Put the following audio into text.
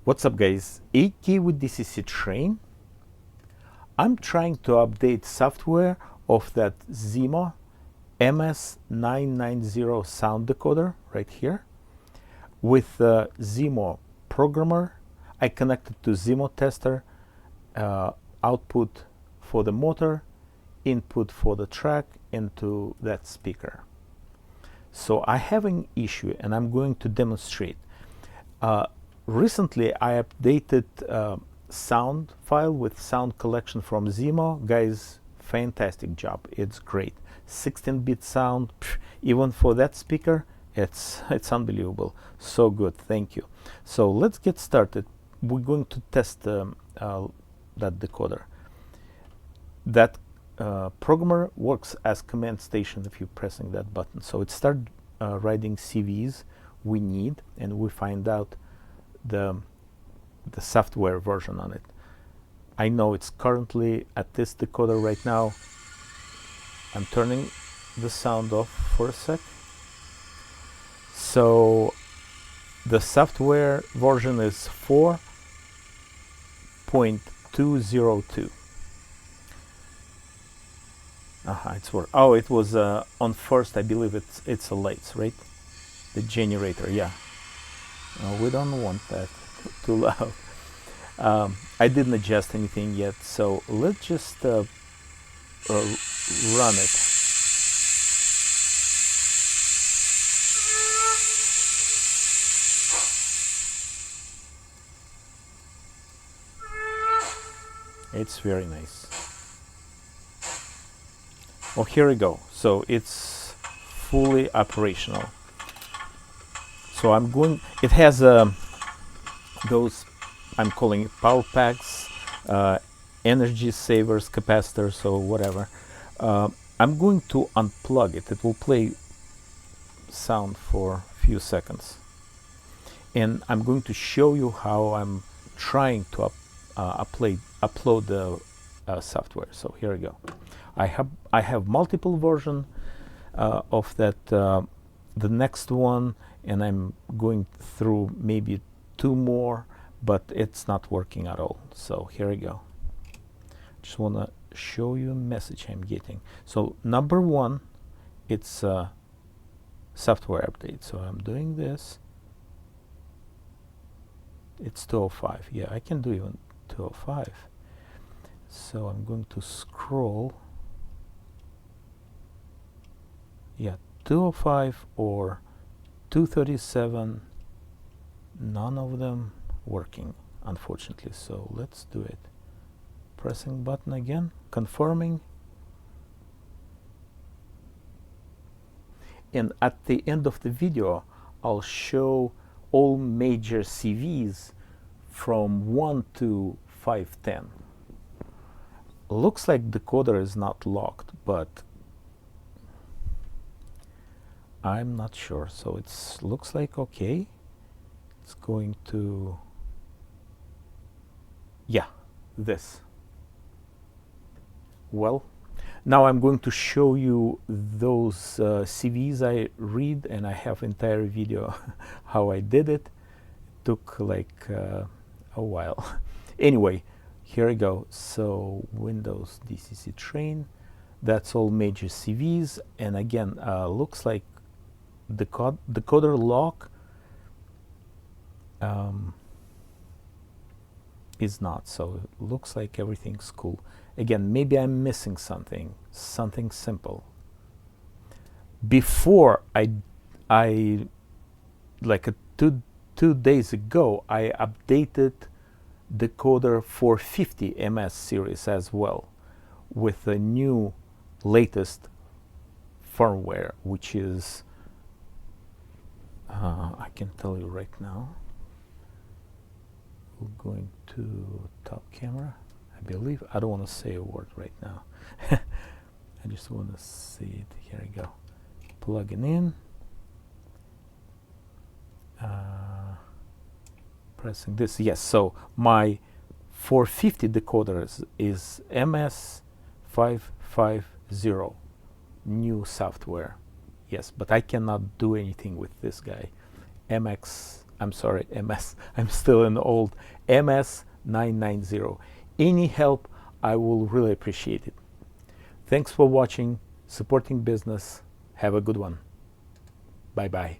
What's up, guys? 8K with DCC train. I'm trying to update software of that Zimo MS990 sound decoder right here with the Zimo programmer. I connected to Zimo tester, output for the motor, input for the track into that speaker. So I have an issue and I'm going to demonstrate. Recently I updated sound file with sound collection from Zimo. Guys, fantastic job. It's great. 16-bit sound, even for that speaker, it's unbelievable. So good, thank you. So let's get started. We're going to test that decoder. That programmer works as command station if you're pressing that button. So it started writing CVs we need, and we find out the software version on it. I know it's currently at this decoder right now. I'm turning the sound off for a sec. So the software version is 4.202. It's work. Oh, it was on first. I believe it's a lights, right? The generator, yeah. We don't want that too loud. I didn't adjust anything yet, so let's just run it. It's very nice. Oh, here we go. So it's fully operational. So I'm going, it has those, I'm calling it power packs, energy savers, capacitors, or whatever. I'm going to unplug it. It will play sound for a few seconds. And I'm going to show you how I'm trying to upload the software. So here we go. I have multiple versions of that, the next one, and I'm going through maybe 2 more, but it's not working at all. So here we go. Just want to show you a message I'm getting. So number 1, it's a software update. So I'm doing this. It's 205. Yeah, I can do even 205. So I'm going to scroll. Yeah, 205 or 237, none of them working, unfortunately. So let's do it. Pressing button again, confirming. And at the end of the video, I'll show all major CVs from 1 to 510. Looks like the decoder is not locked, but I'm not sure. So it looks like okay. It's going to, yeah, this. Well, now I'm going to show you those CVs I read, and I have entire video how I did it. It took like a while. Anyway, here we go. So Windows DCC train, that's all major CVs. And again, looks like the decoder lock is not, so it looks like everything's cool. Again, maybe I'm missing something simple. Before I like 2 days ago, I updated decoder 450 MS series as well with the new latest firmware, which is I can tell you right now. We're going to top camera, I believe. I don't want to say a word right now. I just want to see it. Here we go. Plugging in. Pressing this. Yes, so my 450 decoder is MS550, new software. Yes, but I cannot do anything with this guy. I'm sorry, MS. I'm still in the old MS990. Any help, I will really appreciate it. Thanks for watching, supporting business. Have a good one. Bye-bye.